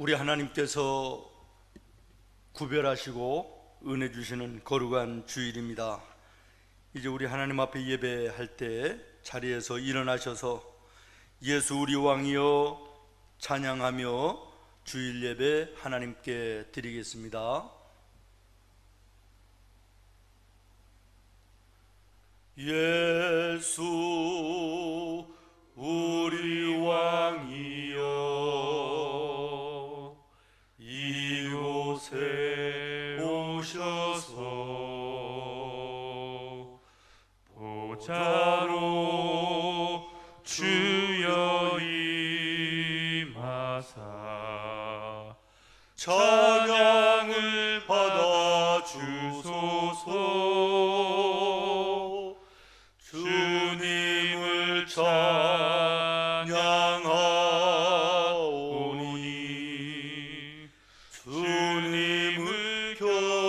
우리 하나님께서 구별하시고 은혜 주시는 거룩한 주일입니다. 이제 우리 하나님 앞에 예배할 때 자리에서 일어나셔서 예수 우리 왕이여 찬양하며 주일 예배 하나님께 드리겠습니다. 예수 우리 왕이여 이곳에 오셔서 보좌로 주여 임하사 찬양을 받아 주소서. 주님을 찬양하오니 주님을 경배하오니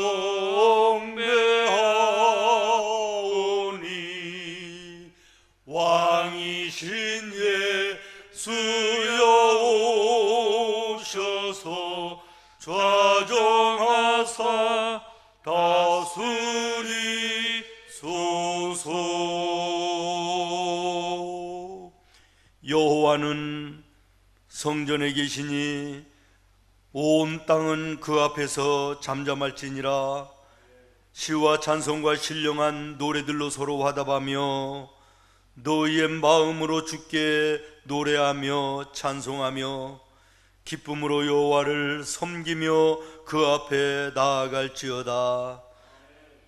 왕이신 예수여 오셔서 좌정하사 다스리소서. 여호와는 성전에 계시니 온 땅은 그 앞에서 잠잠할지니라. 시와 찬송과 신령한 노래들로 서로 화답하며 너희의 마음으로 주께 노래하며 찬송하며 기쁨으로 여호와를 섬기며 그 앞에 나아갈지어다.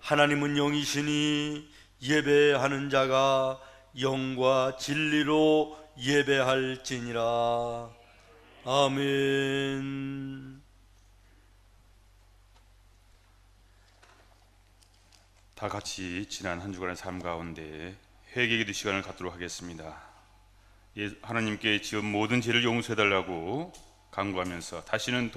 하나님은 영이시니 예배하는 자가 영과 진리로 예배할지니라. 아멘. 다 같이 지난 한 주간의 삶 가운데 회개기도 시간을 갖도록 하겠습니다. 하나님께 지은 모든 죄를 용서해달라고 간구하면서 다시는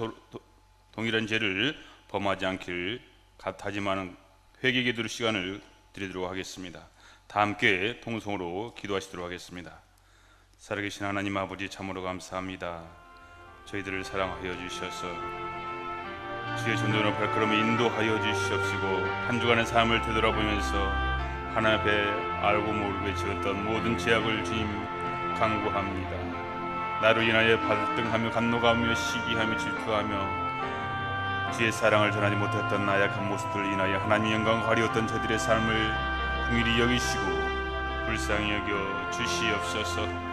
동일한 죄를 범하지 않길 다짐하는 회개기도 시간을 드리도록 하겠습니다. 다 함께 통성으로 기도하시도록 하겠습니다. 살아계신 하나님 아버지, 참으로 감사합니다. 저희들을 사랑하여 주셔서 주의 존재로 발걸음을 인도하여 주시옵시고 한 주간의 삶을 되돌아보면서 하나님 앞에 알고 모르게 지었던 모든 죄악을 주님 간구합니다. 나로 인하여 발등하며 간노가며 시기하며 질투하며 주의 사랑을 전하지 못했던 나약한 모습들을 인하여 하나님의 영광을 가리웠던 저들의 삶을 긍휼히 여기시고 불쌍히 여겨 주시옵소서.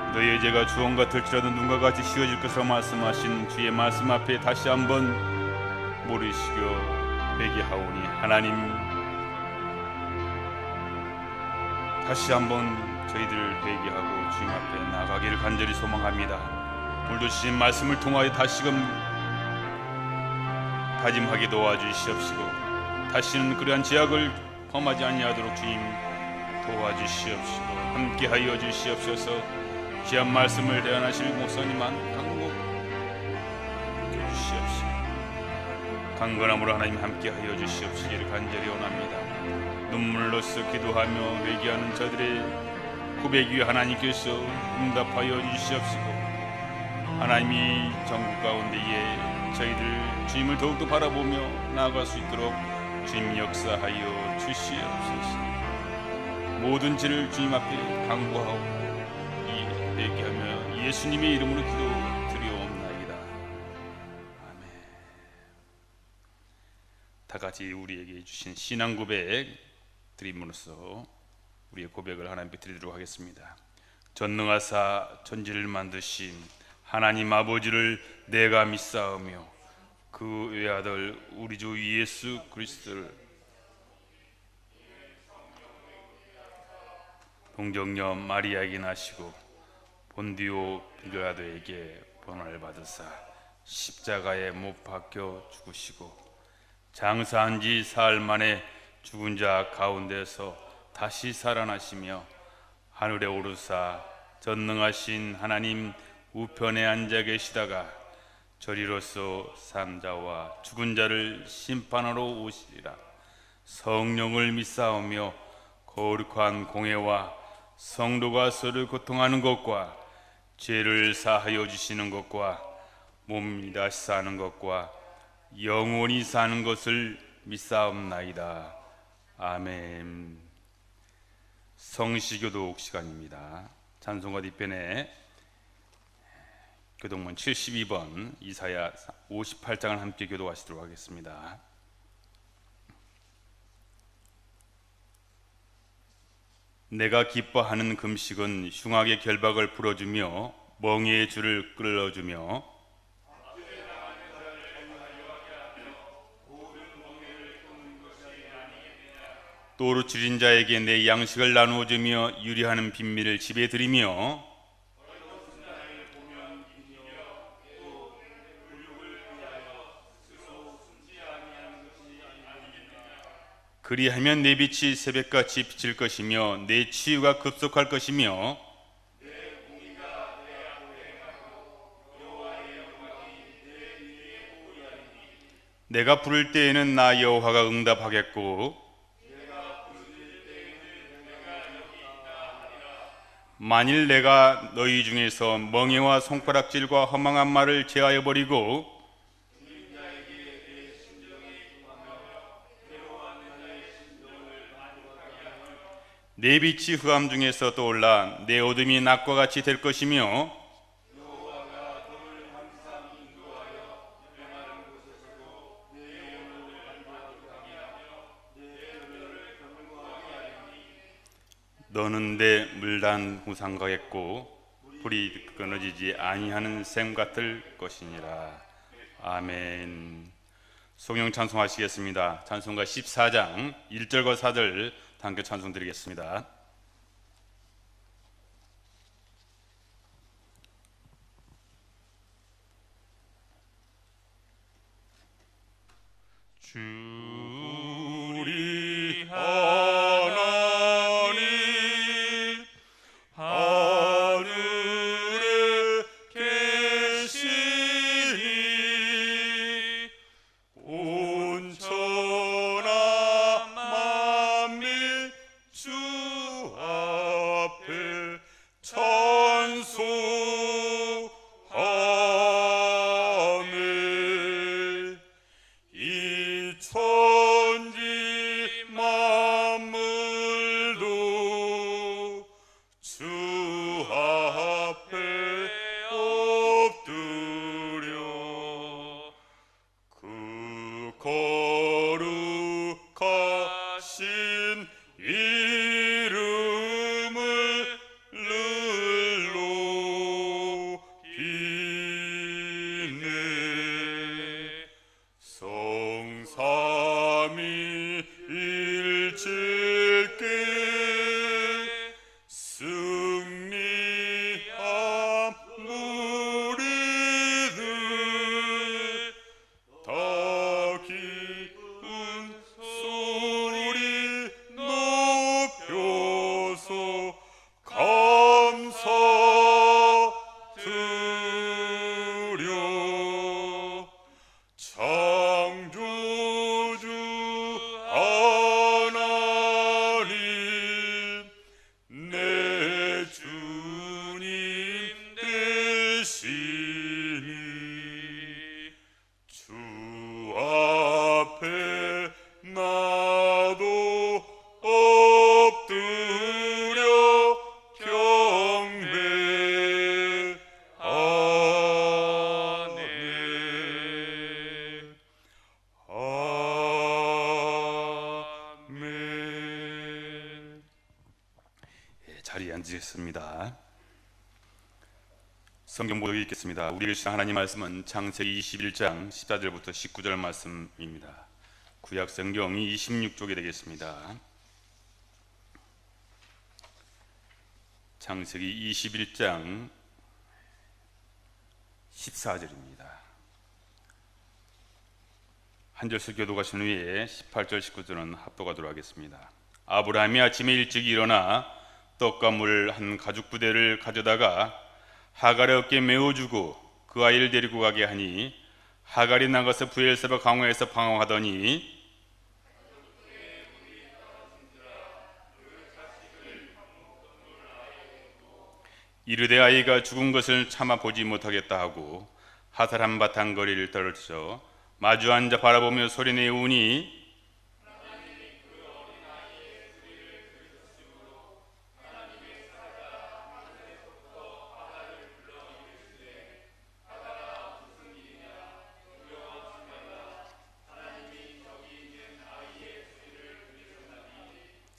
너희의 죄가 주홍 같을지라도 눈과 같이 씌워질 것으로 말씀하신 주의 말씀 앞에 다시 한번 모르시겨 회개하오니 하나님, 다시 한번 저희들 회개하고 주님 앞에 나가기를 간절히 소망합니다. 오늘도 주신 말씀을 통하여 다시금 다짐하게 도와주시옵시고 다시는 그러한 죄악을 범하지 아니하도록 주님 도와주시옵시고 함께하여 주시옵소서. 귀한 말씀을 대안하실 목사님만 강복 주시옵시고 강건함으로 하나님 함께하여 주시옵시기를 간절히 원합니다. 눈물로써 기도하며 회개하는 저들의 고백 위에 하나님께서 응답하여 주시옵시고 하나님이 전국 가운데에 저희들 주님을 더욱더 바라보며 나아갈 수 있도록 주님 역사하여 주시옵소서. 모든 죄를 주님 앞에 간구하고 회개하며 예수님의 이름으로 기도드리옵나이다. 아멘. 다 같이 우리에게 주신 신앙 고백 드림으로써 우리의 고백을 하나님께 드리도록 하겠습니다. 전능하사 천지를 만드신 하나님 아버지를 내가 믿사오며 그 외아들 우리 주 예수 그리스도를 동정녀 마리아에게 나시고 본디오 빌라도에게 번호를 받으사 십자가에 못 박혀 죽으시고 장사한 지 사흘 만에 죽은 자 가운데서 다시 살아나시며 하늘에 오르사 전능하신 하나님 우편에 앉아 계시다가 저리로서 산자와 죽은 자를 심판하러 오시리라. 성령을 믿사오며 거룩한 공회와 성도가 서로 고통하는 것과 죄를 사하여 주시는 것과 몸이 다시 사는 것과 영원히 사는 것을 믿사옵나이다. 아멘. 성시교독 시간입니다. 찬송가 뒤편에 교독문 72번 이사야 58장을 함께 교독하시도록 하겠습니다. 내가 기뻐하는 금식은 흉악의 결박을 풀어주며 멍에의 줄을 끌어주며 또르치린 자에게 내 양식을 나누어주며 유리하는 빈민을 집에 들이며 그리하면 내 빛이 새벽같이 비칠 것이며 내 치유가 급속할 것이며 내가 부를 때에는 나 여호와가 응답하겠고 만일 내가 너희 중에서 멍에와 손가락질과 허망한 말을 제하여 버리고 내 빛이 흑암 중에서 떠올라 내 어둠이 낮과 같이 될 것이며 너는 내 물단 우상 같고 불이 끊어지지 아니하는 샘 같을 것이니라. 아멘. 성령 찬송하시겠습니다. 찬송가 14장 1절과 4절 함께 찬송 드리겠습니다. 주리 하나님 하늘에 계시니 온천하 만민 주 앞에 찬송하네. 이 천지 만물도 주 앞에 엎드려 그 거룩하신 이름을 늘높이네. 성삼위일체께 승리한 무리들 다 기쁜 소리 높여서 감사드려. 창조주 하나님 내 주님 되시니 주 앞에 나도 엎드려 경배하네. 아멘. 자리에 앉으겠습니다. 성경 보고 읽겠습니다. 우리에게 주신 하나님 말씀은 창세기 21장 14절부터 19절 말씀입니다. 구약 성경이 26쪽이 되겠습니다. 창세기 21장 14절입니다. 한 절씩 교독하신 후에 18절 19절은 합독하도록 하겠습니다. 아브라함이 아침에 일찍 일어나 떡과 물 한 가죽 부대를 가져다가 하갈의 어깨에 메어주고 그 아이를 데리고 가게 하니 하갈이 나가서 브엘세바 강화에서 방황하더니 이르되 아이가 죽은 것을 참아 보지 못하겠다 하고 하살 한바탕 거리를 떨쳐 마주 앉아 바라보며 소리내오니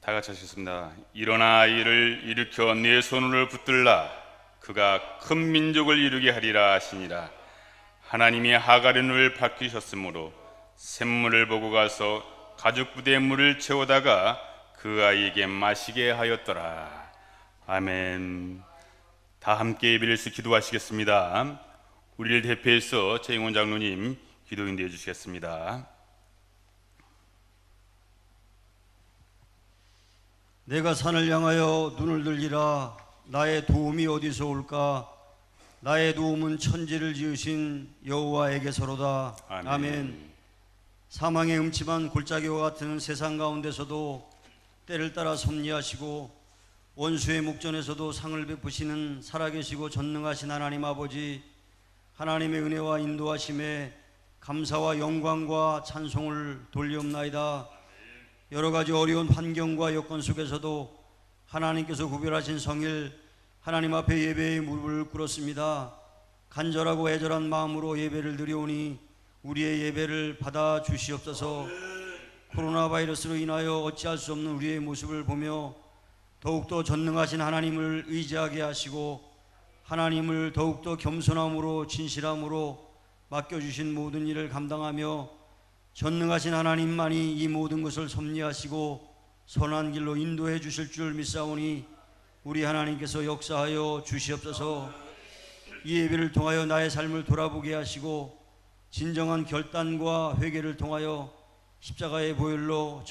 다 같이 하셨습니다. 일어나 이를 일으켜 내 손을 붙들라. 그가 큰 민족을 이루게 하리라 하시니라. 하나님이 하갈의 눈을 밝히셨으므로 샘물을 보고 가서 가죽 부대에 물을 채우다가 그 아이에게 마시게 하였더라. 아멘. 다 함께 예배를 해서 기도하시겠습니다. 우리를 대표해서 최영원 장로님 기도 인도해 주시겠습니다. 내가 산을 향하여 눈을 들리라. 나의 도움이 어디서 올까? 나의 도움은 천지를 지으신 여호와에게서로다. 아멘. 사망의 음침한 골짜기와 같은 세상 가운데서도 때를 따라 섭리하시고 원수의 목전에서도 상을 베푸시는 살아계시고 전능하신 하나님 아버지, 하나님의 은혜와 인도하심에 감사와 영광과 찬송을 돌리옵나이다. 여러 가지 어려운 환경과 여건 속에서도 하나님께서 구별하신 성일 하나님 앞에 예배의 무릎을 꿇었습니다. 간절하고 애절한 마음으로 예배를 드려오니 우리의 예배를 받아 주시옵소서. 코로나 바이러스로 인하여 어찌할 수 없는 우리의 모습을 보며 더욱더 전능하신 하나님을 의지하게 하시고 하나님을 더욱더 겸손함으로 진실함으로 맡겨주신 모든 일을 감당하며 전능하신 하나님만이 이 모든 것을 섭리하시고 선한 길로 인도해 주실 줄 믿사오니 우리 하나님께서 역사하여 주시옵소서. 이 예배를 통하여 나의 삶을 돌아보게 하시고 진정한 결단과 회개를 통하여 십자가의 보혈로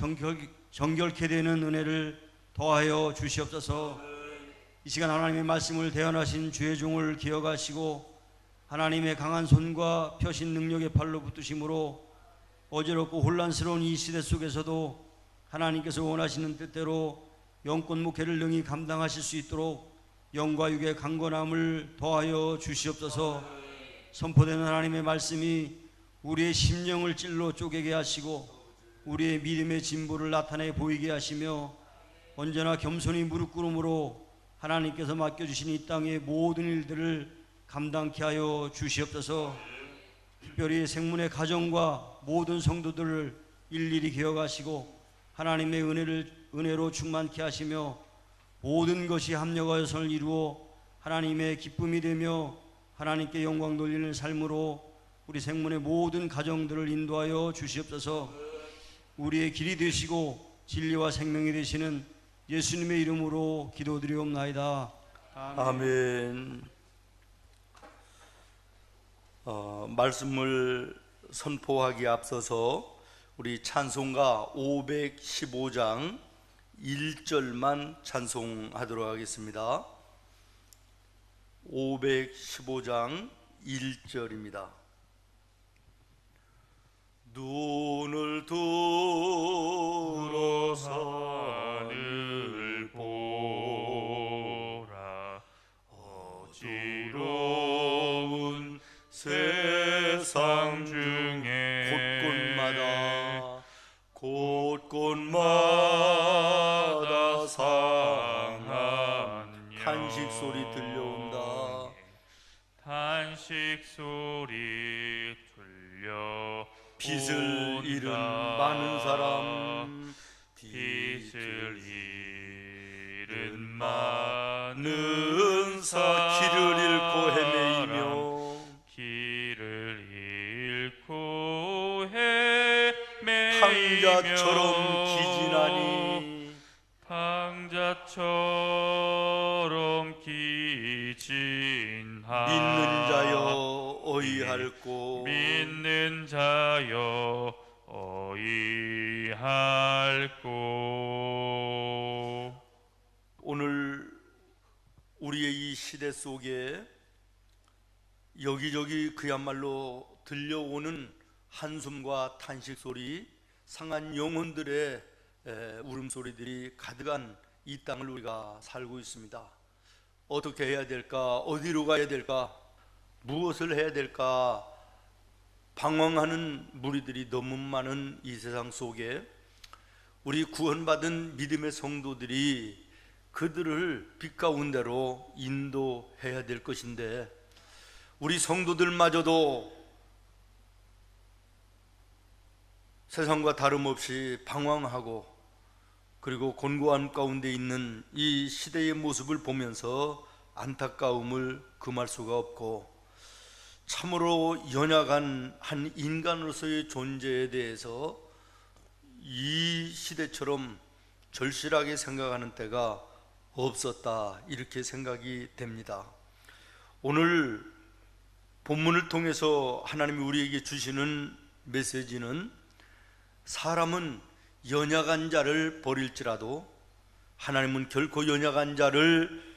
정결케 되는 은혜를 더하여 주시옵소서. 이 시간 하나님의 말씀을 대언하신 주의 종을 기억하시고 하나님의 강한 손과 펴신 능력의 팔로 붙드심으로 어지럽고 혼란스러운 이 시대 속에서도 하나님께서 원하시는 뜻대로 영권 목회를 능히 감당하실 수 있도록 영과 육의 강건함을 더하여 주시옵소서. 선포되는 하나님의 말씀이 우리의 심령을 찔러 쪼개게 하시고 우리의 믿음의 진보를 나타내 보이게 하시며 언제나 겸손히 무릎 꿇음으로 하나님께서 맡겨주신 이 땅의 모든 일들을 감당케 하여 주시옵소서. 특별히 생문의 가정과 모든 성도들을 일일이 기억하시고 하나님의 은혜로 충만케 하시며 모든 것이 합력하여 선을 이루어 하나님의 기쁨이 되며 하나님께 영광 돌리는 삶으로 우리 생문의 모든 가정들을 인도하여 주시옵소서. 우리의 길이 되시고 진리와 생명이 되시는 예수님의 이름으로 기도드리옵나이다. 아멘. 말씀을 선포하기에 앞서서 우리 찬송가 515장 1절만 찬송하도록 하겠습니다. 515장 1절입니다. 눈을 들어 산을 보라. 어지러운 세상 중에 곳곳마다 상한 탄식 소리 들려온다. 탄식 소리 들려 빚을 잃은 많은 사람, 빚을 잃은 많은 길을 잃고 헤매이며 길을 잃고 헤매이며 방자처럼 기진하니 방자처럼 기진하니 믿는 자여 어이할꼬 믿는 자여 어이할꼬. 오늘 우리의 이 시대 속에 여기저기 그야말로 들려오는 한숨과 탄식 소리, 상한 영혼들의 울음소리들이 가득한 이 땅을 우리가 살고 있습니다. 어떻게 해야 될까? 어디로 가야 될까? 무엇을 해야 될까 방황하는 무리들이 너무 많은 이 세상 속에 우리 구원받은 믿음의 성도들이 그들을 빛 가운데로 인도해야 될 것인데, 우리 성도들마저도 세상과 다름없이 방황하고 그리고 곤고한 가운데 있는 이 시대의 모습을 보면서 안타까움을 금할 수가 없고, 참으로 연약한 한 인간으로서의 존재에 대해서 이 시대처럼 절실하게 생각하는 때가 없었다, 이렇게 생각이 됩니다. 오늘 본문을 통해서 하나님이 우리에게 주시는 메시지는, 사람은 연약한 자를 버릴지라도 하나님은 결코 연약한 자를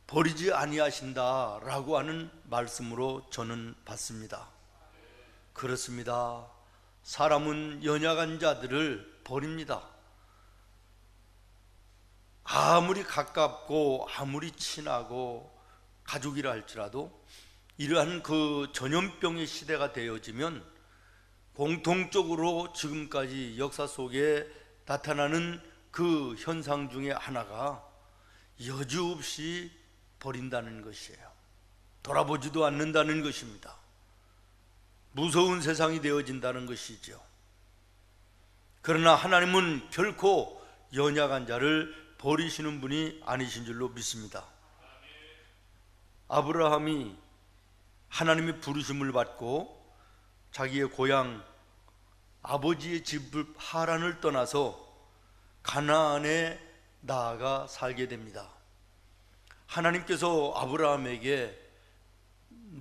버리지 아니하신다라고 하는 말씀으로 저는 받습니다. 그렇습니다. 사람은 연약한 자들을 버립니다. 아무리 가깝고 아무리 친하고 가족이라 할지라도 이러한 그 전염병의 시대가 되어지면 공통적으로 지금까지 역사 속에 나타나는 그 현상 중에 하나가 여지없이 버린다는 것이에요. 돌아보지도 않는다는 것입니다. 무서운 세상이 되어진다는 것이죠. 그러나 하나님은 결코 연약한 자를 버리시는 분이 아니신 줄로 믿습니다. 아브라함이 하나님의 부르심을 받고 자기의 고향 아버지의 집 하란을 떠나서 가나안에 나아가 살게 됩니다. 하나님께서 아브라함에게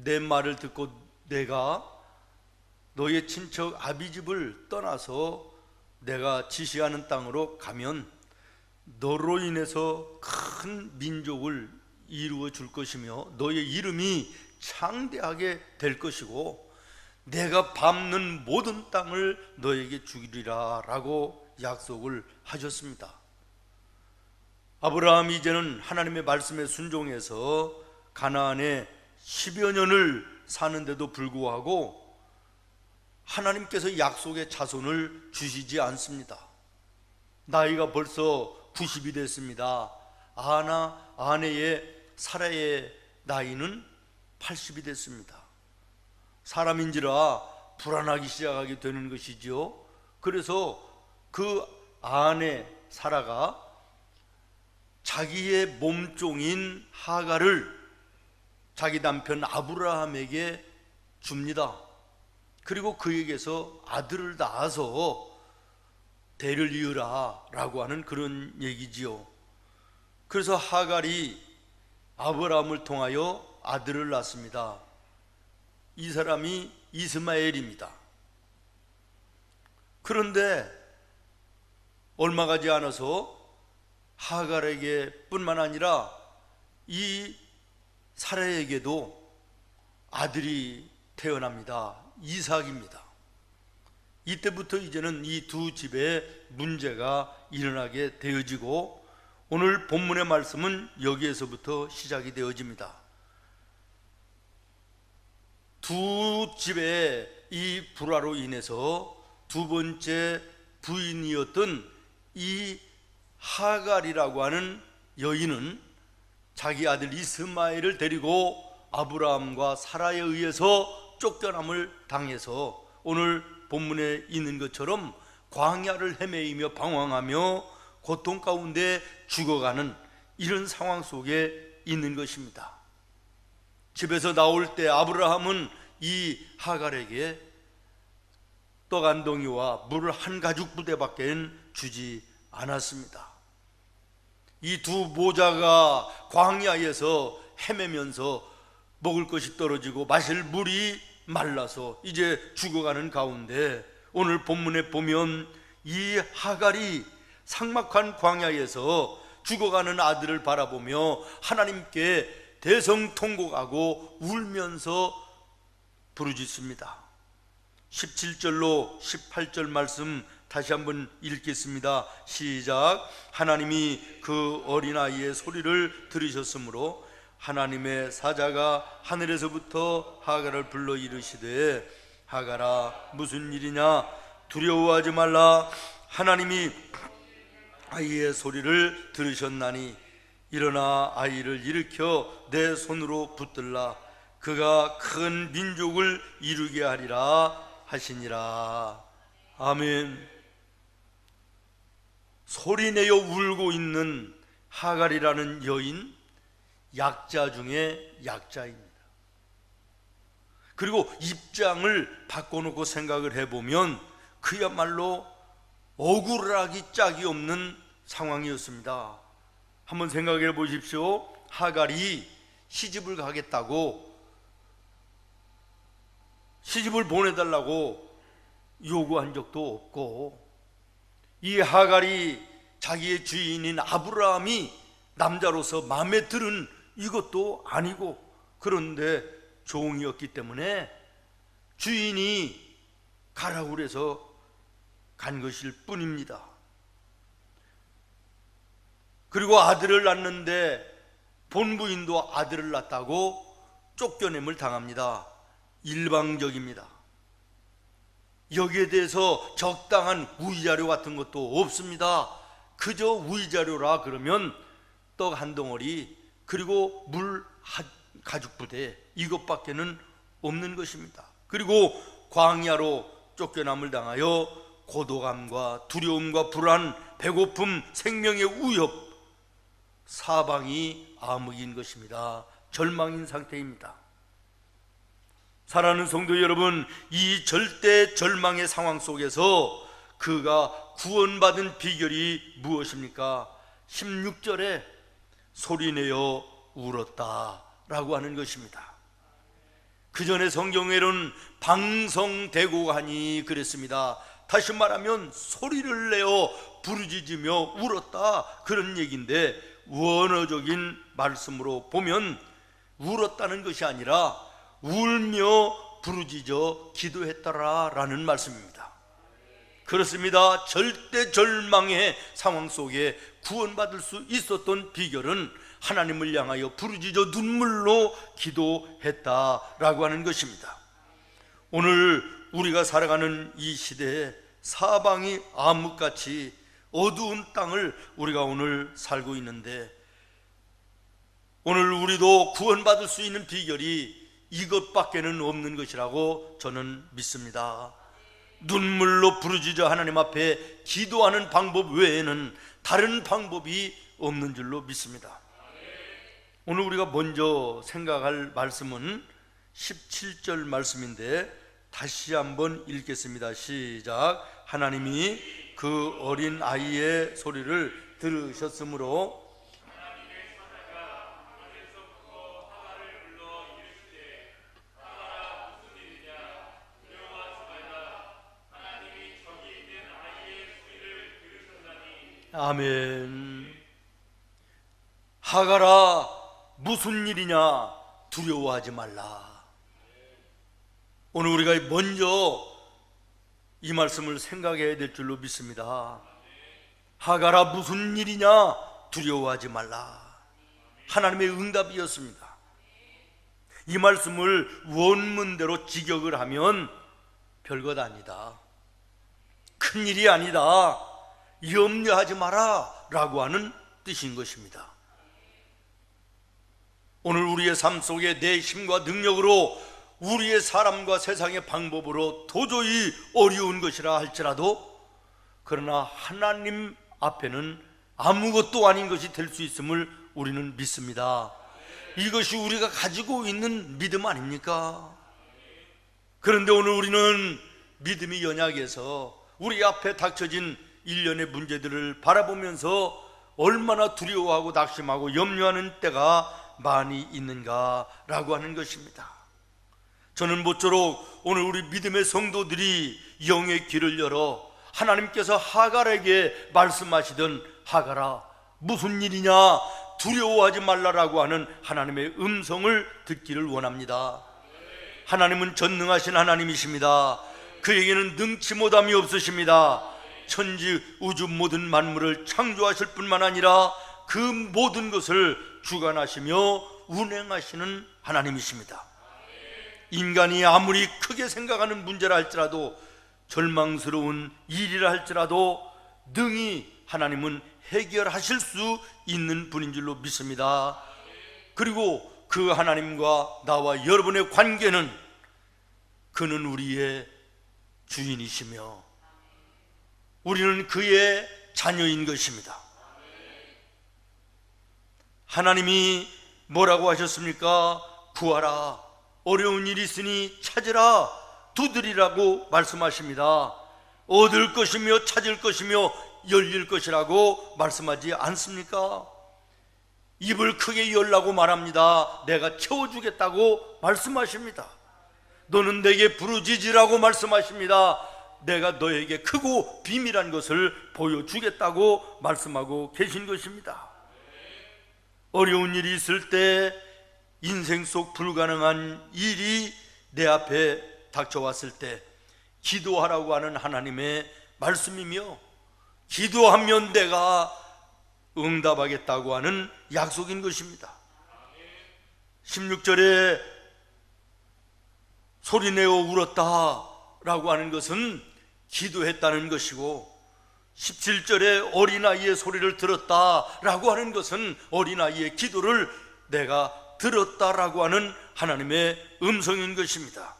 내 말을 듣고 내가 너의 친척 아비집을 떠나서 내가 지시하는 땅으로 가면 너로 인해서 큰 민족을 이루어 줄 것이며 너의 이름이 창대하게 될 것이고 내가 밟는 모든 땅을 너에게 주리라 라고 약속을 하셨습니다. 아브라함이 이제는 하나님의 말씀에 순종해서 가나안에 10여 년을 사는데도 불구하고 하나님께서 약속의 자손을 주시지 않습니다. 나이가 벌써 90이 됐습니다. 아내의 사라의 나이는 80이 됐습니다. 사람인지라 불안하기 시작하게 되는 것이죠. 그래서 그 아내 사라가 자기의 몸종인 하갈을 자기 남편 아브라함에게 줍니다. 그리고 그에게서 아들을 낳아서 대를 이으라 라고 하는 그런 얘기지요. 그래서 하갈이 아브라함을 통하여 아들을 낳습니다. 이 사람이 이스마엘입니다. 그런데 얼마 가지 않아서 하갈에게 뿐만 아니라 이 사라에게도 아들이 태어납니다. 이삭입니다. 이때부터 이제는 이 두 집에 문제가 일어나게 되어지고 오늘 본문의 말씀은 여기에서부터 시작이 되어집니다. 두 집의 이 불화로 인해서 두 번째 부인이었던 이 하갈이라고 하는 여인은 자기 아들 이스마엘을 데리고 아브라함과 사라에 의해서 쫓겨남을 당해서 오늘 본문에 있는 것처럼 광야를 헤매이며 방황하며 고통 가운데 죽어가는 이런 상황 속에 있는 것입니다. 집에서 나올 때 아브라함은 이 하갈에게 떡 한 덩이와 물 한 가죽 부대밖에 주지 않았습니다. 이 두 모자가 광야에서 헤매면서 먹을 것이 떨어지고 마실 물이 말라서 이제 죽어가는 가운데 오늘 본문에 보면 이 하갈이 삭막한 광야에서 죽어가는 아들을 바라보며 하나님께 대성통곡하고 울면서 부르짖습니다. 17절로 18절 말씀 다시 한번 읽겠습니다. 시작. 하나님이 그 어린아이의 소리를 들으셨으므로 하나님의 사자가 하늘에서부터 하갈을 불러 이르시되 하갈아 무슨 일이냐 두려워하지 말라 하나님이 아이의 소리를 들으셨나니 일어나 아이를 일으켜 내 손으로 붙들라 그가 큰 민족을 이루게 하리라 하시니라. 아멘. 소리내어 울고 있는 하갈이라는 여인, 약자 중에 약자입니다. 그리고 입장을 바꿔놓고 생각을 해보면 그야말로 억울하기 짝이 없는 상황이었습니다. 한번 생각해 보십시오. 하갈이 시집을 가겠다고, 시집을 보내달라고 요구한 적도 없고, 이 하갈이 자기의 주인인 아브라함이 남자로서 마음에 들은 이것도 아니고, 그런데 종이었기 때문에 주인이 가라고 그래서 간 것일 뿐입니다. 그리고 아들을 낳는데 본부인도 아들을 낳았다고 쫓겨냄을 당합니다. 일방적입니다. 여기에 대해서 적당한 우의자료 같은 것도 없습니다. 그저 우의자료라 그러면 떡 한 덩어리 그리고 물 가죽 부대 이것밖에는 없는 것입니다. 그리고 광야로 쫓겨남을 당하여 고독함과 두려움과 불안, 배고픔, 생명의 위협, 사방이 암흑인 것입니다. 절망인 상태입니다. 사랑하는 성도 여러분, 이 절대 절망의 상황 속에서 그가 구원받은 비결이 무엇입니까? 16절에 소리내어 울었다라고 하는 것입니다. 그 전에 성경에는 방성대고하니 그랬습니다. 다시 말하면 소리를 내어 부르짖으며 울었다 그런 얘기인데, 원어적인 말씀으로 보면 울었다는 것이 아니라 울며 부르짖어 기도했다라는 말씀입니다. 그렇습니다. 절대 절망의 상황 속에 구원받을 수 있었던 비결은 하나님을 향하여 부르짖어 눈물로 기도했다라고 하는 것입니다. 오늘 우리가 살아가는 이 시대에 사방이 암흑같이 어두운 땅을 우리가 오늘 살고 있는데, 오늘 우리도 구원받을 수 있는 비결이 이것밖에는 없는 것이라고 저는 믿습니다. 눈물로 부르짖어 하나님 앞에 기도하는 방법 외에는 다른 방법이 없는 줄로 믿습니다. 오늘 우리가 먼저 생각할 말씀은 17절 말씀인데 다시 한번 읽겠습니다. 시작. 하나님이 그 어린 아이의 소리를 들으셨으므로 아멘. 하갈아 무슨 일이냐 두려워하지 말라. 오늘 우리가 먼저 이 말씀을 생각해야 될 줄로 믿습니다. 하갈아 무슨 일이냐 두려워하지 말라. 하나님의 응답이었습니다. 이 말씀을 원문대로 직역을 하면 별것 아니다, 큰일이 아니다, 염려하지 마라 라고 하는 뜻인 것입니다. 오늘 우리의 삶 속에 내 힘과 능력으로, 우리의 사람과 세상의 방법으로 도저히 어려운 것이라 할지라도, 그러나 하나님 앞에는 아무것도 아닌 것이 될 수 있음을 우리는 믿습니다. 이것이 우리가 가지고 있는 믿음 아닙니까? 그런데 오늘 우리는 믿음이 연약해서 우리 앞에 닥쳐진 일련의 문제들을 바라보면서 얼마나 두려워하고 낙심하고 염려하는 때가 많이 있는가라고 하는 것입니다. 저는 모쪼록 오늘 우리 믿음의 성도들이 영의 귀를 열어 하나님께서 하갈에게 말씀하시던 하갈아 무슨 일이냐 두려워하지 말라라고 하는 하나님의 음성을 듣기를 원합니다. 하나님은 전능하신 하나님이십니다. 그에게는 능치 못함이 없으십니다. 천지 우주 모든 만물을 창조하실 뿐만 아니라 그 모든 것을 주관하시며 운행하시는 하나님이십니다. 인간이 아무리 크게 생각하는 문제라 할지라도, 절망스러운 일이라 할지라도 능히 하나님은 해결하실 수 있는 분인 줄로 믿습니다. 그리고 그 하나님과 나와 여러분의 관계는, 그는 우리의 주인이시며 우리는 그의 자녀인 것입니다. 하나님이 뭐라고 하셨습니까? 구하라, 어려운 일이 있으니 찾으라, 두드리라고 말씀하십니다. 얻을 것이며 찾을 것이며 열릴 것이라고 말씀하지 않습니까? 입을 크게 열라고 말합니다. 내가 채워주겠다고 말씀하십니다. 너는 내게 부르짖으라고 말씀하십니다. 내가 너에게 크고 비밀한 것을 보여주겠다고 말씀하고 계신 것입니다. 어려운 일이 있을 때, 인생 속 불가능한 일이 내 앞에 닥쳐왔을 때 기도하라고 하는 하나님의 말씀이며, 기도하면 내가 응답하겠다고 하는 약속인 것입니다. 16절에 소리내어 울었다 라고 하는 것은 기도했다는 것이고, 17절에 어린아이의 소리를 들었다 라고 하는 것은 어린아이의 기도를 내가 들었다라고 하는 하나님의 음성인 것입니다.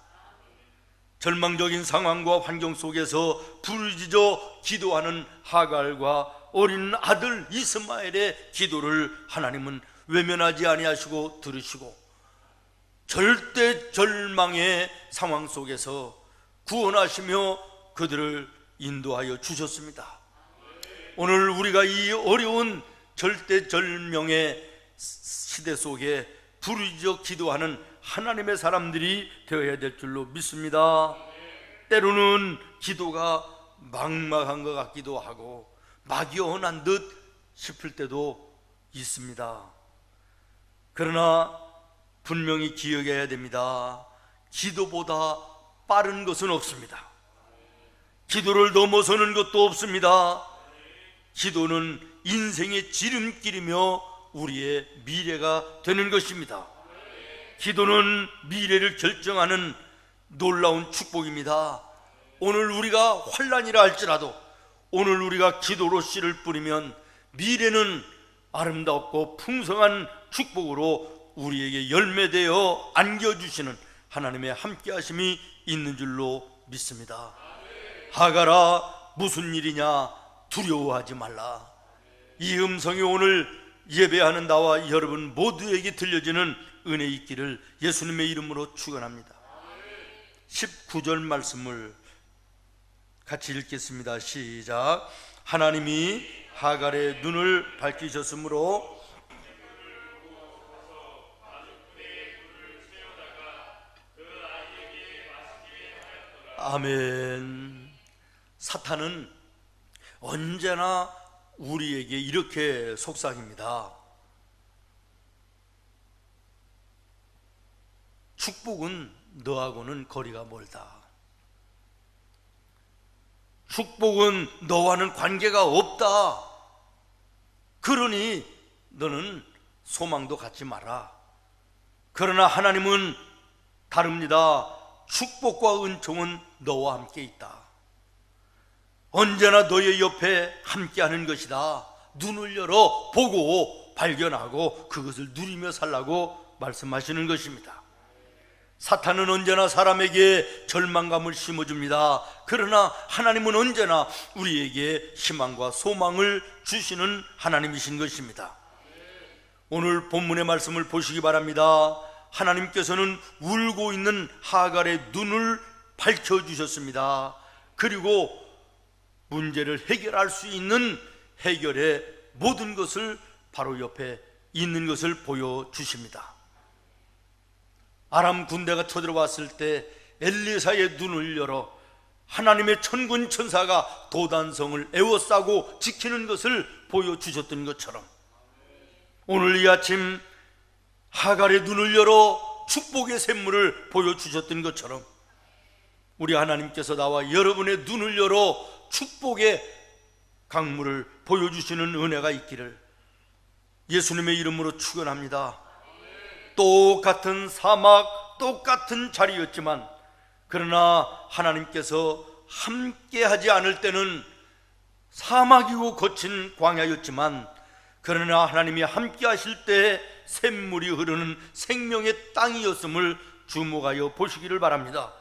절망적인 상황과 환경 속에서 부르짖어 기도하는 하갈과 어린 아들 이스마엘의 기도를 하나님은 외면하지 아니하시고 들으시고, 절대 절망의 상황 속에서 구원하시며 그들을 인도하여 주셨습니다. 오늘 우리가 이 어려운 절대절명의 시대 속에 부르짖어 기도하는 하나님의 사람들이 되어야 될 줄로 믿습니다. 때로는 기도가 막막한 것 같기도 하고 막연한 듯 싶을 때도 있습니다. 그러나 분명히 기억해야 됩니다. 기도보다 빠른 것은 없습니다. 기도를 넘어서는 것도 없습니다. 기도는 인생의 지름길이며 우리의 미래가 되는 것입니다. 기도는 미래를 결정하는 놀라운 축복입니다. 오늘 우리가 환난이라 할지라도, 오늘 우리가 기도로 씨를 뿌리면 미래는 아름답고 풍성한 축복으로 우리에게 열매되어 안겨주시는 하나님의 함께하심이 있는 줄로 믿습니다. 하갈아, 무슨 일이냐? 두려워하지 말라. 이 음성이 오늘 예배하는 나와 여러분 모두에게 들려지는 은혜 있기를 예수님의 이름으로 축원합니다. 19절 말씀을 같이 읽겠습니다. 시작. 하나님이 하갈의 눈을 밝히셨으므로 아멘. 사탄은 언제나 우리에게 이렇게 속삭입니다. 축복은 너하고는 거리가 멀다. 축복은 너와는 관계가 없다. 그러니 너는 소망도 갖지 마라. 그러나 하나님은 다릅니다. 축복과 은총은 너와 함께 있다. 언제나 너의 옆에 함께하는 것이다. 눈을 열어 보고 발견하고 그것을 누리며 살라고 말씀하시는 것입니다. 사탄은 언제나 사람에게 절망감을 심어줍니다. 그러나 하나님은 언제나 우리에게 희망과 소망을 주시는 하나님이신 것입니다. 오늘 본문의 말씀을 보시기 바랍니다. 하나님께서는 울고 있는 하갈의 눈을 밝혀주셨습니다. 그리고 문제를 해결할 수 있는 해결의 모든 것을 바로 옆에 있는 것을 보여주십니다. 아람 군대가 쳐들어왔을 때 엘리사의 눈을 열어 하나님의 천군 천사가 도단성을 에워싸고 지키는 것을 보여주셨던 것처럼, 오늘 이 아침 하갈의 눈을 열어 축복의 샘물을 보여주셨던 것처럼, 우리 하나님께서 나와 여러분의 눈을 열어 축복의 강물을 보여주시는 은혜가 있기를 예수님의 이름으로 축원합니다. 똑같은 사막, 똑같은 자리였지만, 그러나 하나님께서 함께하지 않을 때는 사막이고 거친 광야였지만, 그러나 하나님이 함께하실 때 샘물이 흐르는 생명의 땅이었음을 주목하여 보시기를 바랍니다.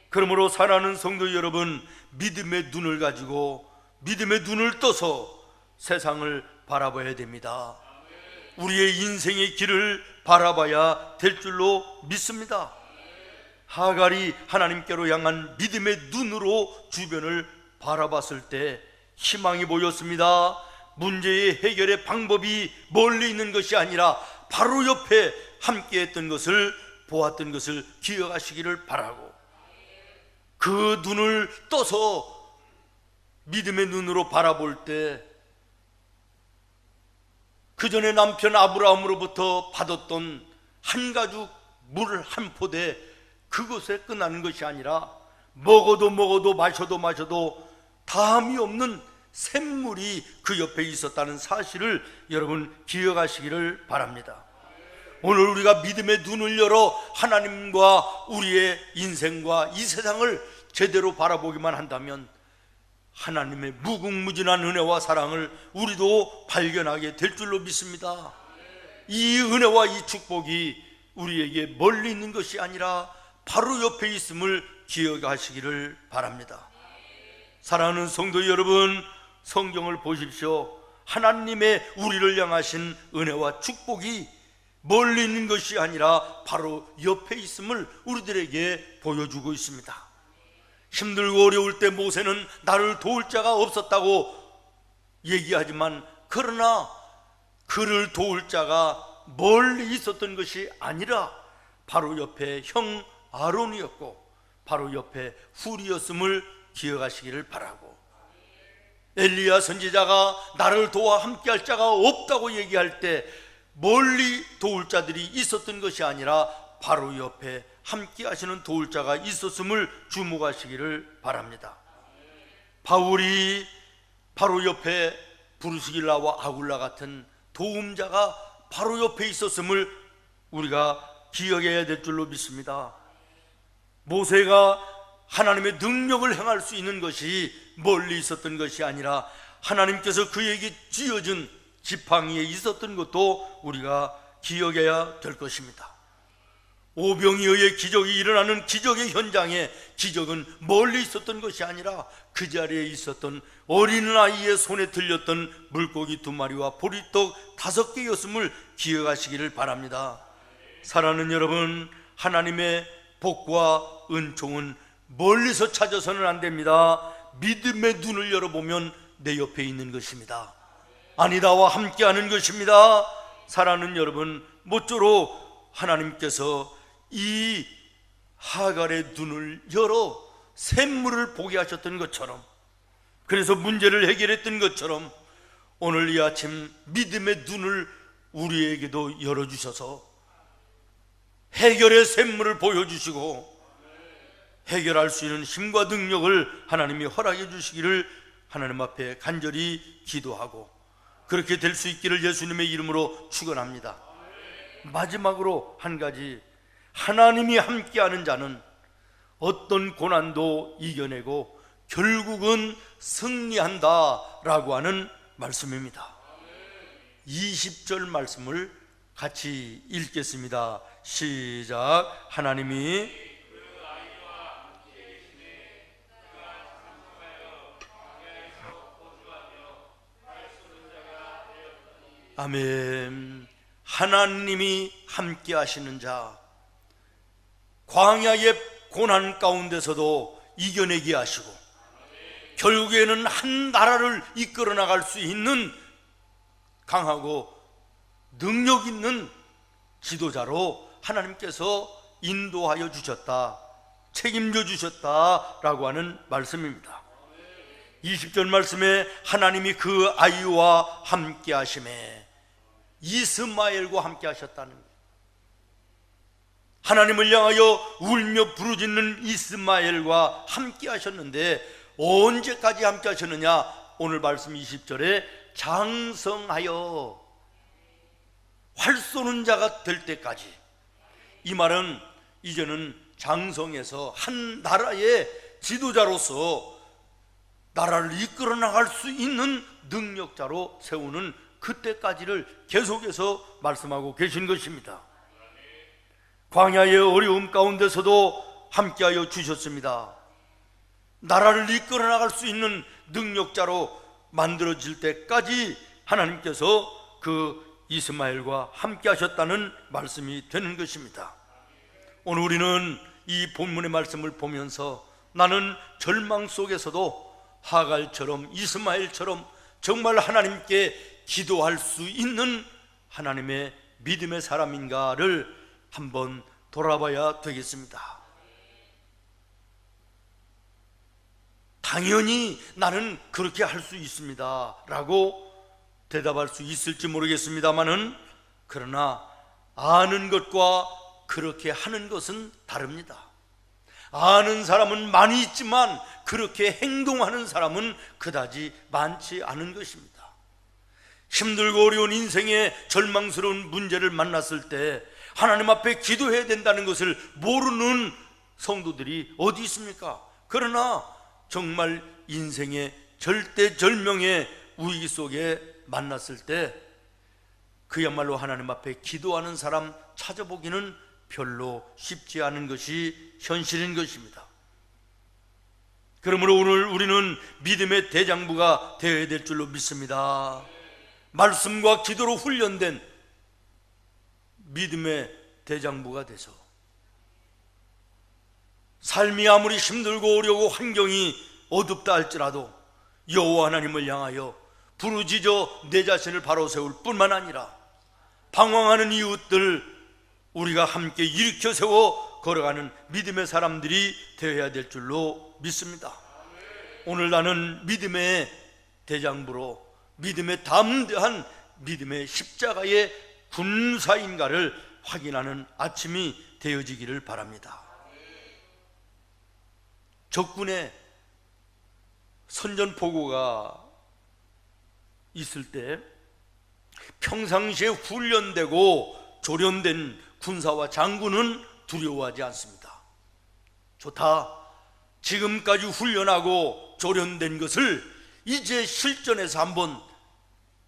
그러므로 사랑하는 성도 여러분, 믿음의 눈을 가지고 믿음의 눈을 떠서 세상을 바라봐야 됩니다. 우리의 인생의 길을 바라봐야 될 줄로 믿습니다. 하갈이 하나님께로 향한 믿음의 눈으로 주변을 바라봤을 때 희망이 보였습니다. 문제의 해결의 방법이 멀리 있는 것이 아니라 바로 옆에 함께했던 것을, 보았던 것을 기억하시기를 바라고, 그 눈을 떠서 믿음의 눈으로 바라볼 때 그 전에 남편 아브라함으로부터 받았던 한 가죽 물 한 포대, 그것에 끝나는 것이 아니라 먹어도 마셔도 다함이 없는 샘물이 그 옆에 있었다는 사실을 여러분 기억하시기를 바랍니다. 오늘 우리가 믿음의 눈을 열어 하나님과 우리의 인생과 이 세상을 제대로 바라보기만 한다면 하나님의 무궁무진한 은혜와 사랑을 우리도 발견하게 될 줄로 믿습니다. 이 은혜와 이 축복이 우리에게 멀리 있는 것이 아니라 바로 옆에 있음을 기억하시기를 바랍니다. 사랑하는 성도 여러분, 성경을 보십시오. 하나님의 우리를 향하신 은혜와 축복이 멀리 있는 것이 아니라 바로 옆에 있음을 우리들에게 보여주고 있습니다. 힘들고 어려울 때 모세는 나를 도울 자가 없었다고 얘기하지만, 그러나 그를 도울 자가 멀리 있었던 것이 아니라 바로 옆에 형 아론이었고 바로 옆에 훌이었음을 기억하시기를 바라고, 엘리야 선지자가 나를 도와 함께할 자가 없다고 얘기할 때 멀리 도울 자들이 있었던 것이 아니라 바로 옆에 함께 하시는 도울 자가 있었음을 주목하시기를 바랍니다. 바울이 바로 옆에 브루스길라와 아굴라 같은 도움자가 바로 옆에 있었음을 우리가 기억해야 될 줄로 믿습니다. 모세가 하나님의 능력을 행할 수 있는 것이 멀리 있었던 것이 아니라 하나님께서 그에게 쥐어준 지팡이에 있었던 것도 우리가 기억해야 될 것입니다. 오병이어의 기적이 일어나는 기적의 현장에 기적은 멀리 있었던 것이 아니라 그 자리에 있었던 어린아이의 손에 들렸던 물고기 2마리와 보리떡 5개였음을 기억하시기를 바랍니다. 사랑하는 여러분, 하나님의 복과 은총은 멀리서 찾아서는 안 됩니다. 믿음의 눈을 열어보면 내 옆에 있는 것입니다. 아니, 나와 함께하는 것입니다. 사랑하는 여러분, 모쪼록 하나님께서 이 하갈의 눈을 열어 샘물을 보게 하셨던 것처럼, 그래서 문제를 해결했던 것처럼 오늘 이 아침 믿음의 눈을 우리에게도 열어주셔서 해결의 샘물을 보여주시고 해결할 수 있는 힘과 능력을 하나님이 허락해 주시기를 하나님 앞에 간절히 기도하고, 그렇게 될 수 있기를 예수님의 이름으로 축원합니다. 마지막으로 한 가지, 하나님이 함께하는 자는 어떤 고난도 이겨내고 결국은 승리한다라고 하는 말씀입니다. 20절 말씀을 같이 읽겠습니다. 시작. 하나님이 아멘. 하나님이 함께 하시는 자, 광야의 고난 가운데서도 이겨내게 하시고 결국에는 한 나라를 이끌어 나갈 수 있는 강하고 능력 있는 지도자로 하나님께서 인도하여 주셨다, 책임져 주셨다라고 하는 말씀입니다. 20절 말씀에 하나님이 그 아이와 함께 하심에 이스마엘과 함께 하셨다는 거예요. 하나님을 향하여 울며 부르짖는 이스마엘과 함께 하셨는데 언제까지 함께 하셨느냐? 오늘 말씀 20절에 장성하여 활 쏘는 자가 될 때까지, 이 말은 이제는 장성에서 한 나라의 지도자로서 나라를 이끌어 나갈 수 있는 능력자로 세우는 그때까지를 계속해서 말씀하고 계신 것입니다. 광야의 어려움 가운데서도 함께하여 주셨습니다. 나라를 이끌어 나갈 수 있는 능력자로 만들어질 때까지 하나님께서 그 이스마엘과 함께 하셨다는 말씀이 되는 것입니다. 오늘 우리는 이 본문의 말씀을 보면서 나는 절망 속에서도 하갈처럼 이스마엘처럼 정말 하나님께 기도할 수 있는 하나님의 믿음의 사람인가를 한번 돌아봐야 되겠습니다. 당연히 나는 그렇게 할 수 있습니다 라고 대답할 수 있을지 모르겠습니다만은, 그러나 아는 것과 그렇게 하는 것은 다릅니다. 아는 사람은 많이 있지만 그렇게 행동하는 사람은 그다지 많지 않은 것입니다. 힘들고 어려운 인생의 절망스러운 문제를 만났을 때 하나님 앞에 기도해야 된다는 것을 모르는 성도들이 어디 있습니까? 그러나 정말 인생의 절대절명의 위기 속에 만났을 때 그야말로 하나님 앞에 기도하는 사람 찾아보기는 별로 쉽지 않은 것이 현실인 것입니다. 그러므로 오늘 우리는 믿음의 대장부가 되어야 될 줄로 믿습니다. 말씀과 기도로 훈련된 믿음의 대장부가 돼서 삶이 아무리 힘들고 어려우고 환경이 어둡다 할지라도 여호와 하나님을 향하여 부르짖어 내 자신을 바로 세울 뿐만 아니라 방황하는 이웃들 우리가 함께 일으켜 세워 걸어가는 믿음의 사람들이 되어야 될 줄로 믿습니다. 오늘 나는 믿음의 대장부로 믿음의 담대한 믿음의 십자가의 군사인가를 확인하는 아침이 되어지기를 바랍니다. 적군의 선전포고가 있을 때 평상시에 훈련되고 조련된 군사와 장군은 두려워하지 않습니다. 좋다, 지금까지 훈련하고 조련된 것을 이제 실전에서 한번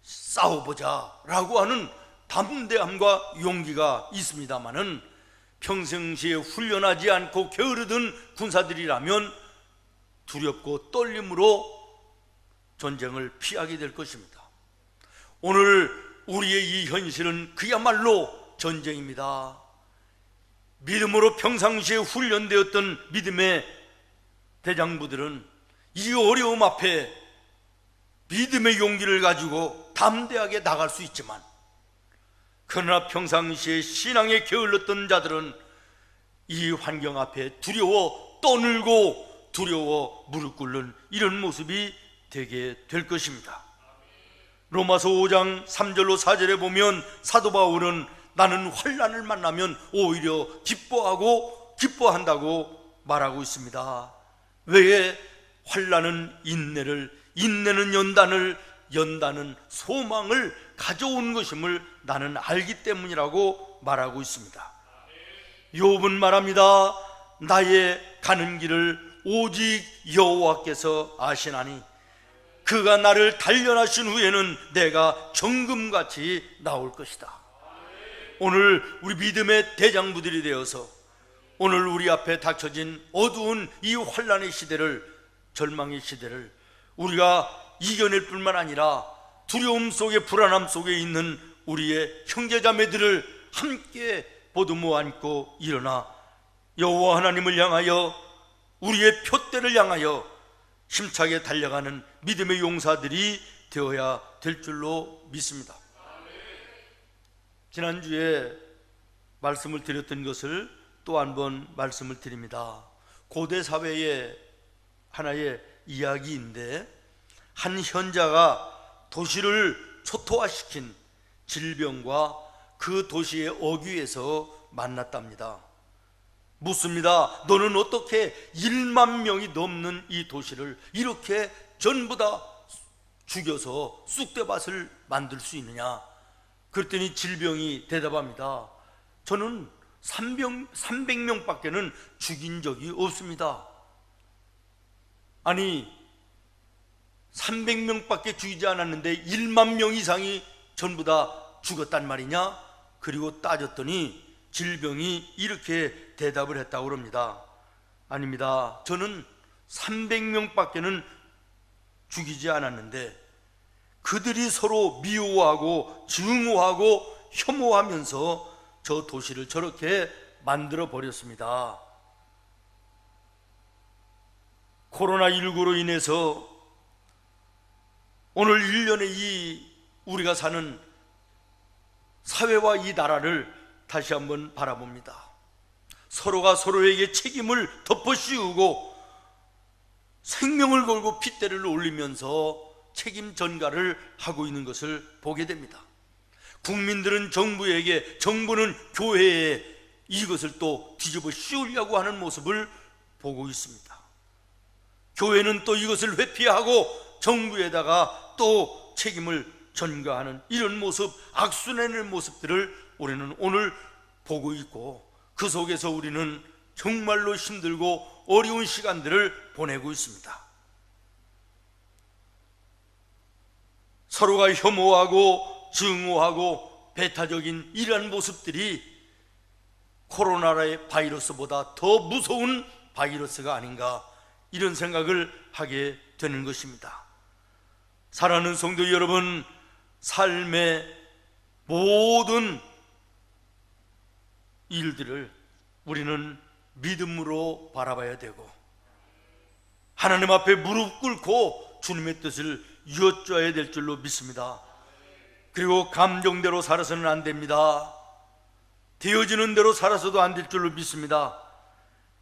싸워보자 라고 하는 담대함과 용기가 있습니다마는, 평상시에 훈련하지 않고 게으르던 군사들이라면 두렵고 떨림으로 전쟁을 피하게 될 것입니다. 오늘 우리의 이 현실은 그야말로 전쟁입니다. 믿음으로 평상시에 훈련되었던 믿음의 대장부들은 이 어려움 앞에 믿음의 용기를 가지고 담대하게 나갈 수 있지만, 그러나 평상시에 신앙에 게을렀던 자들은 이 환경 앞에 두려워 떠늘고 두려워 무릎 꿇는 이런 모습이 되게 될 것입니다. 로마서 5장 3절로 4절에 보면 사도 바울은 나는 환난을 만나면 오히려 기뻐한다고 말하고 있습니다. 왜? 환난은 인내를, 인내는 연단을, 연단은 소망을 가져온 것임을 나는 알기 때문이라고 말하고 있습니다. 욥은 말합니다. 나의 가는 길을 오직 여호와께서 아시나니 그가 나를 단련하신 후에는 내가 정금같이 나올 것이다. 오늘 우리 믿음의 대장부들이 되어서 오늘 우리 앞에 닥쳐진 어두운 이 환난의 시대를, 절망의 시대를 우리가 이겨낼 뿐만 아니라 두려움 속에, 불안함 속에 있는 우리의 형제자매들을 함께 보듬어 안고 일어나 여호와 하나님을 향하여, 우리의 표대를 향하여 힘차게 달려가는 믿음의 용사들이 되어야 될 줄로 믿습니다. 지난주에 말씀을 드렸던 것을 또 한 번 말씀을 드립니다. 고대 사회의 하나의 이야기인데, 한 현자가 도시를 초토화시킨 질병과 그 도시의 어귀에서 만났답니다. 묻습니다. 너는 어떻게 1만 명이 넘는 이 도시를 이렇게 전부 다 죽여서 쑥대밭을 만들 수 있느냐? 그랬더니 질병이 대답합니다. 저는 300명밖에는 죽인 적이 없습니다. 아니 300명밖에 죽이지 않았는데 1만 명 이상이 전부 다 죽었단 말이냐? 그리고 따졌더니 질병이 이렇게 대답을 했다고 합니다. 아닙니다. 저는 300명밖에는 죽이지 않았는데 그들이 서로 미워하고 증오하고 혐오하면서 저 도시를 저렇게 만들어 버렸습니다. 코로나19로 인해서 오늘 1년의 이 우리가 사는 사회와 이 나라를 다시 한번 바라봅니다. 서로가 서로에게 책임을 덮어씌우고 생명을 걸고 핏대를 올리면서 책임 전가를 하고 있는 것을 보게 됩니다. 국민들은 정부에게, 정부는 교회에 이것을 또 뒤집어 씌우려고 하는 모습을 보고 있습니다. 교회는 또 이것을 회피하고 정부에다가 또 책임을 전가하는 이런 모습, 악순환의 모습들을 우리는 오늘 보고 있고, 그 속에서 우리는 정말로 힘들고 어려운 시간들을 보내고 있습니다. 서로가 혐오하고 증오하고 배타적인 이러한 모습들이 코로나의 바이러스보다 더 무서운 바이러스가 아닌가, 이런 생각을 하게 되는 것입니다. 사랑하는 성도 여러분, 삶의 모든 일들을 우리는 믿음으로 바라봐야 되고 하나님 앞에 무릎 꿇고 주님의 뜻을 여쭤야 될 줄로 믿습니다. 그리고 감정대로 살아서는 안 됩니다. 되어지는 대로 살아서도 안 될 줄로 믿습니다.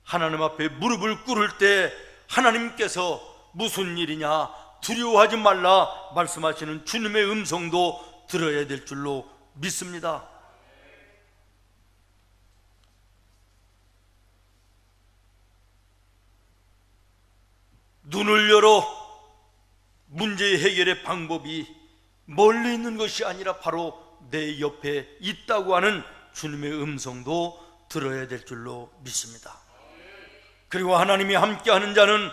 하나님 앞에 무릎을 꿇을 때 하나님께서 무슨 일이냐 두려워하지 말라 말씀하시는 주님의 음성도 들어야 될 줄로 믿습니다. 눈을 열어 문제 해결의 방법이 멀리 있는 것이 아니라 바로 내 옆에 있다고 하는 주님의 음성도 들어야 될 줄로 믿습니다. 그리고 하나님이 함께하는 자는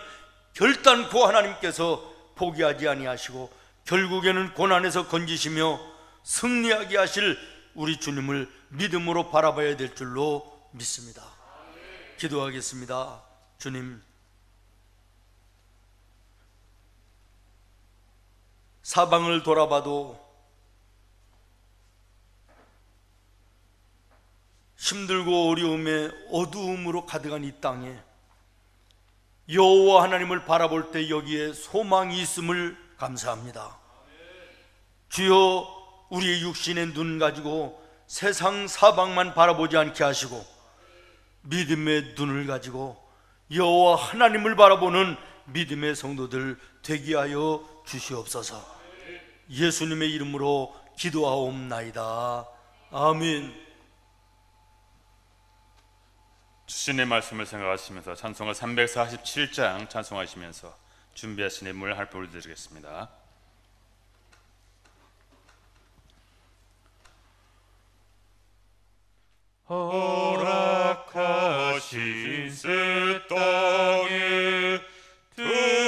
결단코 하나님께서 포기하지 아니하시고 결국에는 고난에서 건지시며 승리하게 하실 우리 주님을 믿음으로 바라봐야 될 줄로 믿습니다. 기도하겠습니다. 주님, 사방을 돌아봐도 힘들고 어려움에 어두움으로 가득한 이 땅에 여호와 하나님을 바라볼 때 여기에 소망이 있음을 감사합니다. 주여, 우리의 육신의 눈 가지고 세상 사방만 바라보지 않게 하시고 믿음의 눈을 가지고 여호와 하나님을 바라보는 믿음의 성도들 되게 하여 주시옵소서. 예수님의 이름으로 기도하옵나이다. 아멘. 주신의 말씀을 생각하시면서 찬송가 347장 찬송하시면서 준비하신 인물 할부를 드리겠습니다. 허락하신 새 땅에 들어가려면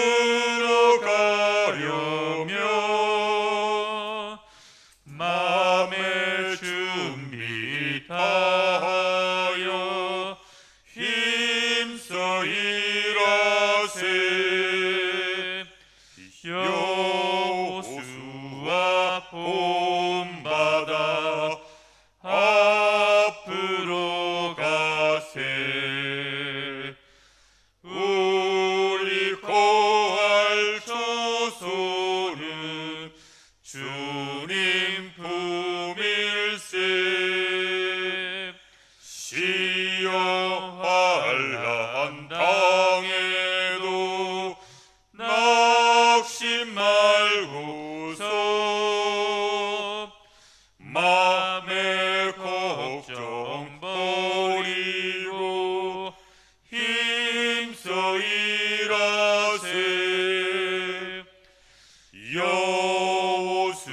마음의 준비 다하여 힘써 일하세. 여호수아 본받아 앞으로 가세. 우리 거할 조소는 주님 품일세. 시여 환난 당해도 낙심 말고서 맘의 걱정 버리고 힘써 일하세. 여호수아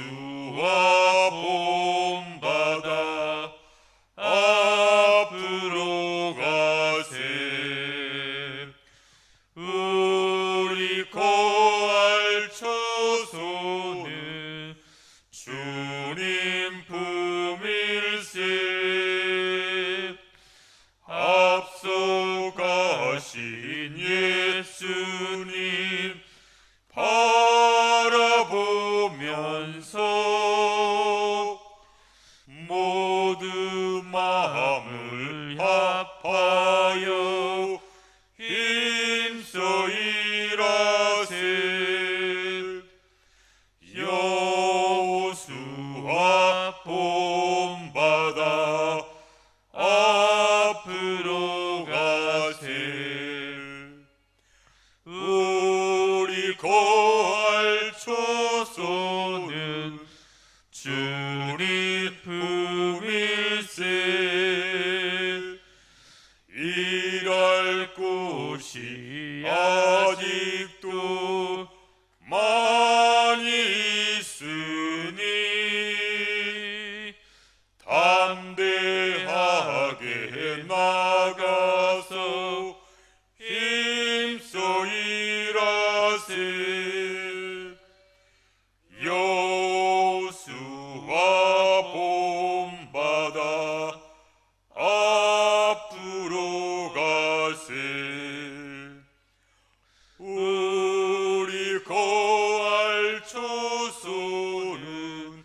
하면서 모두 마음을 합하여 힘써 일하세. 여호수아 본받아 앞으로 가세. 우리 거할 초소는 주님 품일세. 일할 곳이 아직도 많이 있으니 담대하게 나가서 힘써 일하세. 여호수아 본받아 앞으로 가세. 우리 거할 초소는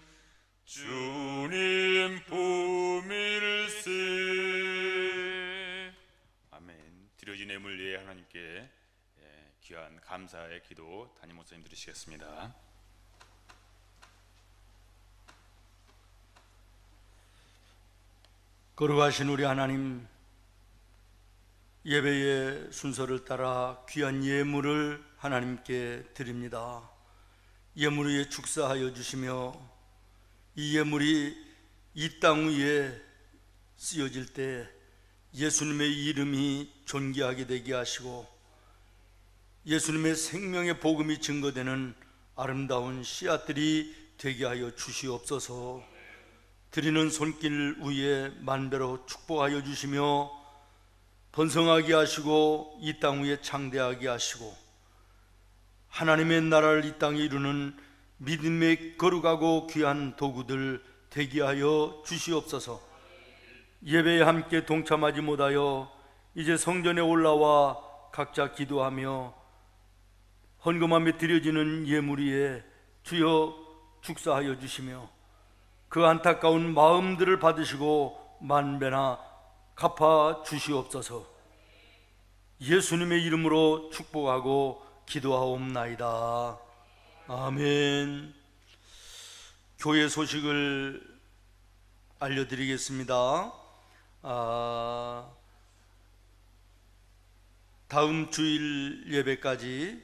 주님 품일세. 아멘. 드려진 예물 위에 하나님께 귀한 감사의 기도 담임 목사님 드리시겠습니다. 거룩하신 우리 하나님, 예배의 순서를 따라 귀한 예물을 하나님께 드립니다. 예물 위에 축사하여 주시며 이 예물이 이 땅 위에 쓰여질 때 예수님의 이름이 존귀하게 되게 하시고 예수님의 생명의 복음이 증거되는 아름다운 씨앗들이 되게 하여 주시옵소서. 드리는 손길 위에 만배로 축복하여 주시며 번성하게 하시고 이 땅 위에 창대하게 하시고 하나님의 나라를 이 땅에 이루는 믿음의 거룩하고 귀한 도구들 되게 하여 주시옵소서. 예배에 함께 동참하지 못하여 이제 성전에 올라와 각자 기도하며 헌금함에 드려지는 예물 위에 주여 축사하여 주시며 그 안타까운 마음들을 받으시고 만배나 갚아 주시옵소서. 예수님의 이름으로 축복하고 기도하옵나이다. 아멘. 교회 소식을 알려드리겠습니다. 다음 주일 예배까지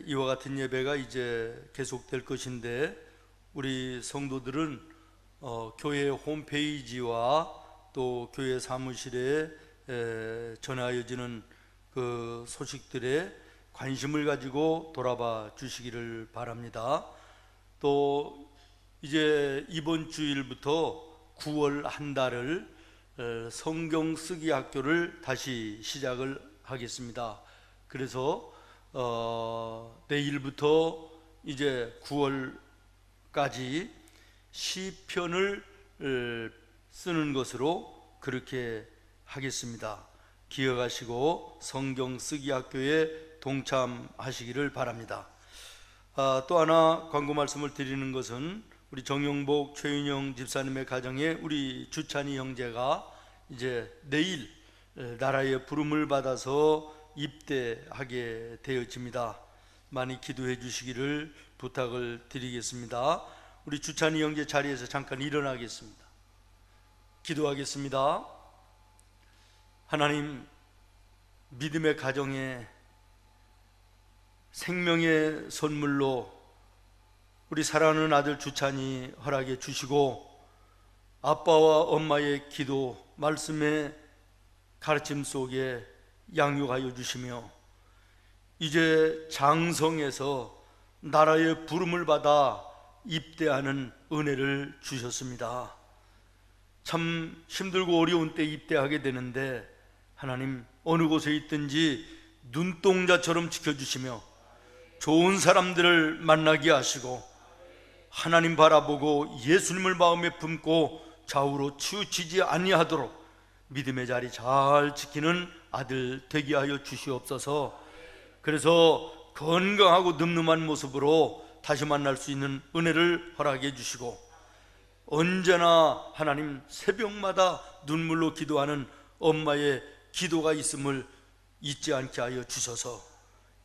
이와 같은 예배가 이제 계속될 것인데 우리 성도들은 교회 홈페이지와 또 교회 사무실에 전하여지는 그 소식들에 관심을 가지고 돌아봐 주시기를 바랍니다. 또 이제 이번 주일부터 9월 한 달을 성경 쓰기 학교를 다시 시작을 하겠습니다. 그래서 내일부터 이제 9월까지 시편을 쓰는 것으로 그렇게 하겠습니다. 기억하시고 성경 쓰기 학교에 동참하시기를 바랍니다. 또 하나 광고 말씀을 드리는 것은 우리 정용복 최윤영 집사님의 가정에 우리 주찬이 형제가 이제 내일 나라의 부름을 받아서 입대하게 되어집니다. 많이 기도해 주시기를 부탁을 드리겠습니다. 우리 주찬이 형제 자리에서 잠깐 일어나겠습니다. 기도하겠습니다. 하나님, 믿음의 가정에 생명의 선물로 우리 사랑하는 아들 주찬이 허락해 주시고 아빠와 엄마의 기도, 말씀의 가르침 속에 양육하여 주시며 이제 장성에서 나라의 부름을 받아 입대하는 은혜를 주셨습니다. 참 힘들고 어려운 때 입대하게 되는데 하나님 어느 곳에 있든지 눈동자처럼 지켜주시며 좋은 사람들을 만나게 하시고 하나님 바라보고 예수님을 마음에 품고 좌우로 치우치지 아니하도록 믿음의 자리 잘 지키는 아들 되게 하여 주시옵소서. 그래서 건강하고 늠름한 모습으로 다시 만날 수 있는 은혜를 허락해 주시고, 언제나 하나님 새벽마다 눈물로 기도하는 엄마의 기도가 있음을 잊지 않게 하여 주셔서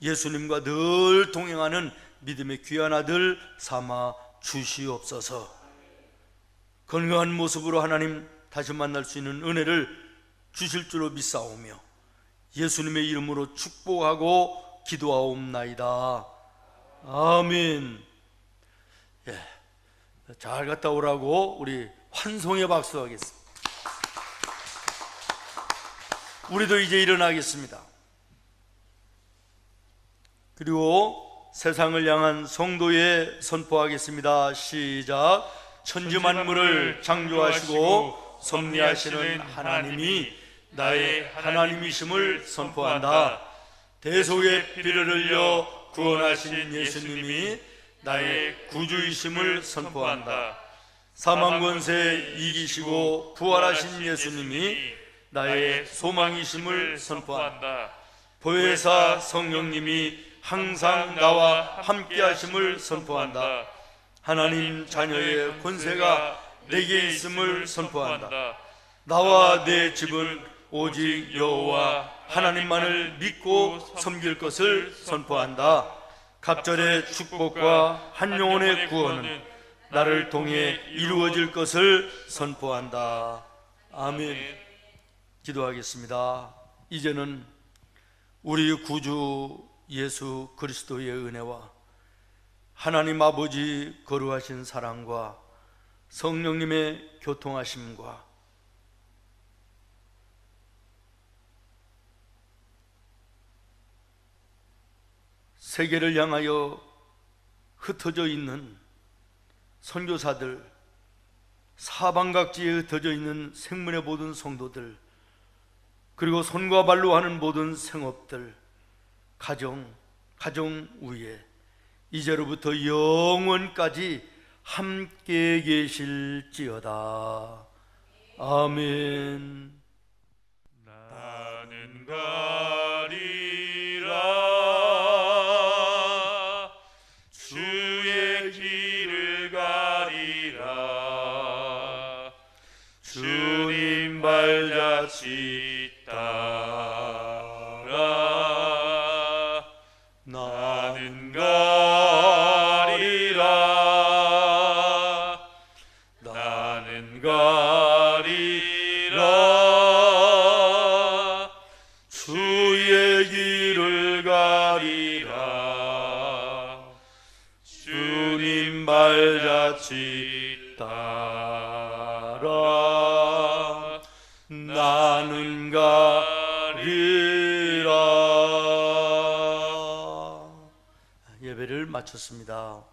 예수님과 늘 동행하는 믿음의 귀한 아들 삼아 주시옵소서. 건강한 모습으로 하나님 다시 만날 수 있는 은혜를 주실 줄로 믿사오며 예수님의 이름으로 축복하고 기도하옵나이다. 아멘. 잘 갔다 오라고 우리 환송의 박수 하겠습니다. 우리도 이제 일어나겠습니다. 그리고 세상을 향한 성도에 선포하겠습니다. 시작. 천지 만물을 창조하시고 섭리하시는 하나님이 나의 하나님이심을 선포한다. 대속의 피를 흘려 구원하신 예수님이 나의 구주이심을 선포한다. 사망 권세 이기시고 부활하신 예수님이 나의 소망이심을 선포한다. 보혜사 성령님이 항상 나와 함께 하심을 선포한다. 하나님 자녀의 권세가 내게 있음을 선포한다. 나와 내 집은 오직 여호와 하나님만을 믿고 섬길 것을 선포한다. 갑절의 축복과 한 영혼의 구원은 나를 통해 이루어질 것을 선포한다. 아멘. 기도하겠습니다. 이제는 우리 구주 예수 그리스도의 은혜와 하나님 아버지 거룩하신 사랑과 성령님의 교통하심과 세계를 향하여 흩어져 있는 선교사들, 사방각지에 흩어져 있는 생문의 모든 성도들, 그리고 손과 발로 하는 모든 생업들, 가정 위에 이제로부터 영원까지 함께 계실지어다. 아멘. 나는 가리라 주의 길을 가리라 주님 발자취 따라 나는 가리라 나는 가리라 주의 길을 가리라 주님 발자취 따라 나는 가리라. 예배를 마쳤습니다.